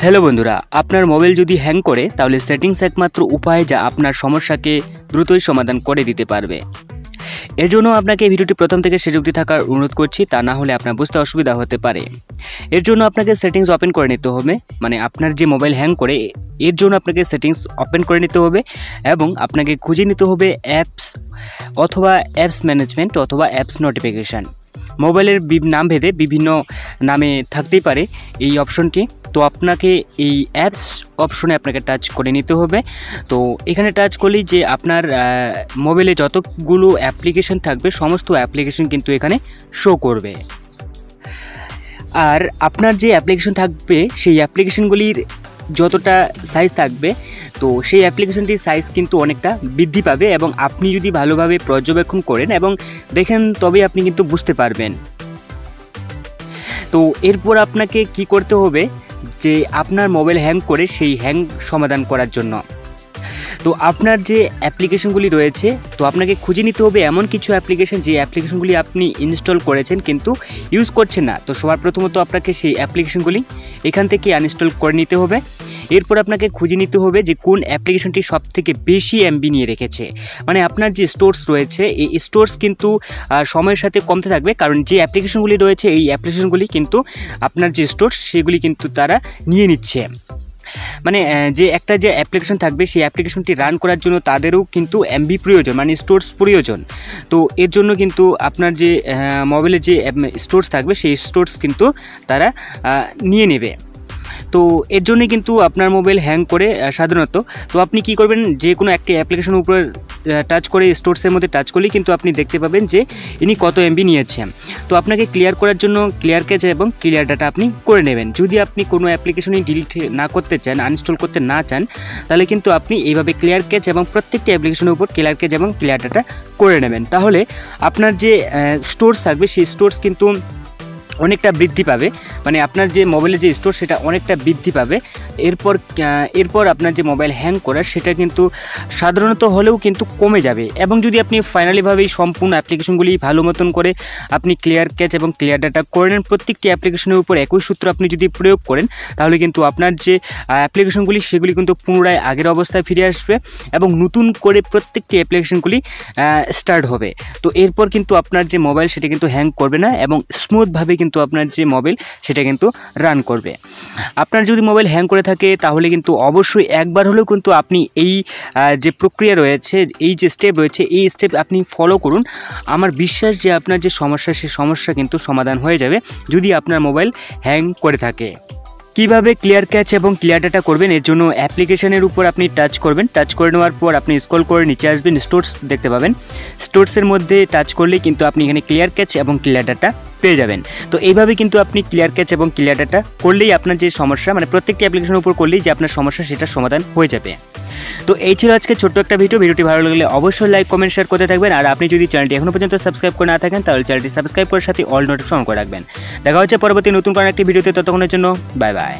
Hello বন্ধুরা, আপনার mobile যদি হ্যাং করে তাহলে সেটিংস একমাত্র উপায় যা আপনার সমস্যাকে দ্রুতই সমাধান করে দিতে পারবে। এর জন্য আপনাকে এই ভিডিওটি প্রথম থেকে শেষ অবধি থাকার অনুরোধ করছি, তা না হলে আপনার বুঝতে অসুবিধা হতে পারে। এর জন্য আপনাকে সেটিংস ওপেন করে নিতে হবে, মানে আপনার যে মোবাইল হ্যাং করে এর জন্য আপনাকে সেটিংস ওপেন করে নিতে হবে এবং আপনাকে খুঁজে নিতে হবে অ্যাপস অথবা অ্যাপস ম্যানেজমেন্ট অথবা অ্যাপস নোটিফিকেশান। মোবাইলের নাম ভেদে বিভিন্ন নামে থাকতেই পারে এই অপশনটি। তো আপনাকে এই অ্যাপস অপশনে আপনাকে টাচ করে নিতে হবে। তো এখানে টাচ করলেই যে আপনার মোবাইলে যতগুলো অ্যাপ্লিকেশন থাকবে সমস্ত অ্যাপ্লিকেশন কিন্তু এখানে শো করবে। আর আপনার যে অ্যাপ্লিকেশন থাকবে সেই অ্যাপ্লিকেশনগুলির যতটা সাইজ থাকবে তো সেই অ্যাপ্লিকেশনটির সাইজ কিন্তু অনেকটা বৃদ্ধি পাবে এবং আপনি যদি ভালোভাবে পর্যবেক্ষণ করেন এবং দেখেন তবেই আপনি কিন্তু বুঝতে পারবেন। তো এরপর আপনাকে কি করতে হবে যে আপনার মোবাইল হ্যাং করে সেই হ্যাং সমাধান করার জন্য তো আপনার যে অ্যাপ্লিকেশনগুলি রয়েছে তো আপনাকে খুঁজে নিতে হবে এমন কিছু অ্যাপ্লিকেশন যে অ্যাপ্লিকেশনগুলি আপনি ইনস্টল করেছেন কিন্তু ইউজ করছেন না। তো সবার প্রথমত আপনাকে সেই অ্যাপ্লিকেশনগুলি এখান থেকে আনইনস্টল করে নিতে হবে। এরপর আপনাকে খুঁজে নিতে হবে যে কোন অ্যাপ্লিকেশনটি সবথেকে বেশি এমবি নিয়ে রেখেছে, মানে আপনার যে স্টোরস রয়েছে এই স্টোরস কিন্তু সময়ের সাথে কমতে থাকবে, কারণ যে অ্যাপ্লিকেশনগুলি রয়েছে এই অ্যাপ্লিকেশনগুলি কিন্তু আপনার যে স্টোরস সেগুলি কিন্তু তারা নিয়ে নিচ্ছে। মানে যে অ্যাপ্লিকেশন থাকবে সেই অ্যাপ্লিকেশনটি রান করার জন্য তাদেরও কিন্তু এমবি প্রয়োজন, মানে স্টোরস প্রয়োজন। তো এর জন্য কিন্তু আপনার যে মোবাইলে যে স্টোরস থাকবে সেই স্টোরস কিন্তু তারা নিয়ে নেবে। তো এর জন্য কিন্তু আপনার মোবাইল হ্যাং করে সাধারণত তো আপনি কি করবেন, যে কোনো একটি অ্যাপ্লিকেশনের উপর টাচ করে স্টোরসের মধ্যে টাচ করলেই কিন্তু আপনি দেখতে পাবেন যে ইনি কত এমবি নিয়েছেন। তো আপনাকে ক্লিয়ার করার জন্য ক্লিয়ার ক্যাচ এবং ক্লিয়ার ডাটা আপনি করে নেবেন। যদি আপনি কোনো অ্যাপ্লিকেশনই ডিলিট না করতে চান, আনইনস্টল করতে না চান, তাহলে কিন্তু আপনি এইভাবে ক্লিয়ার ক্যাচ এবং প্রত্যেকটি অ্যাপ্লিকেশনের উপর ক্লিয়ার ক্যাচ এবং ক্লিয়ার ডাটা করে নেবেন। তাহলে আপনার যে স্টোরস থাকবে সেই স্টোরস কিন্তু অনেকটা বৃদ্ধি পাবে, মানে আপনার যে মোবাইলের যে স্টোর সেটা অনেকটা বৃদ্ধি পাবে। এরপর আপনার যে মোবাইল হ্যাং করার সেটা কিন্তু সাধারণত হলেও কিন্তু কমে যাবে। এবং যদি আপনি ফাইনালিভাবেই সম্পূর্ণ অ্যাপ্লিকেশনগুলি ভালো মতন করে আপনি ক্লিয়ার ক্যাচ এবং ক্লিয়ার ডাটা করে নেন, প্রত্যেকটি অ্যাপ্লিকেশনের উপর একই সূত্র আপনি যদি প্রয়োগ করেন তাহলে কিন্তু আপনার যে অ্যাপ্লিকেশনগুলি সেগুলি কিন্তু পুনরায় আগের অবস্থায় ফিরে আসবে এবং নতুন করে প্রত্যেকটি অ্যাপ্লিকেশনগুলি স্টার্ট হবে। তো এরপর কিন্তু আপনার যে মোবাইল সেটা কিন্তু হ্যাং করবে না এবং স্মুথভাবে কিন্তু আপনার যে মোবাইল সেটা কিন্তু রান করবে। আপনার যদি মোবাইল হ্যাং করে থাকে তাহলে কিন্তু অবশ্যই একবার হলেও কিন্তু আপনি এই যে প্রক্রিয়া রয়েছে, এই যে স্টেপ রয়েছে এই স্টেপ আপনি ফলো করুন। আমার বিশ্বাস যে আপনার যে সমস্যা সেই সমস্যা কিন্তু সমাধান হয়ে যাবে যদি আপনার মোবাইল হ্যাং করে থাকে। কিভাবে ক্লিয়ার ক্যাচ এবং ক্লিয়ার ডাটা করবেন, এর জন্য অ্যাপ্লিকেশনের উপর আপনি টাচ করবেন। টাচ করে নেওয়ার পর আপনি স্ক্রল করে নিচে আসবেন, স্টোরস দেখতে পাবেন। স্টোরসের মধ্যে টাচ করলেই কিন্তু আপনি এখানে ক্লিয়ার ক্যাচ এবং ক্লিয়ার ডাটা পেয়ে যাবেন। তো এইভাবে কিন্তু আপনি ক্লিয়ার ক্যাচ এবং ক্লিয়ার ডাটা করলেই আপনার যে সমস্যা, মানে প্রত্যেকটি অ্যাপ্লিকেশনের উপর করলেই যে আপনার সমস্যা সেটা সমাধান হয়ে যাবে। তো এই ছিল আজকে ছোট্ট একটা ভিডিওটি ভালো লাগলে অবশ্যই লাইক কমেন্ট শেয়ার করতে থাকবেন। আর আপনি যদি চ্যানেলটি এখনও পর্যন্ত সাবস্ক্রাইব করে না থাকেন তাহলে চ্যানেলটি সাবস্ক্রাইব করার সাথে অল নোটিফিকেশন অন করে রাখবেন। দেখা হচ্ছে পরবর্তী নতুন কোনো একটি ভিডিওতে, ততক্ষণের জন্য বাই বাই।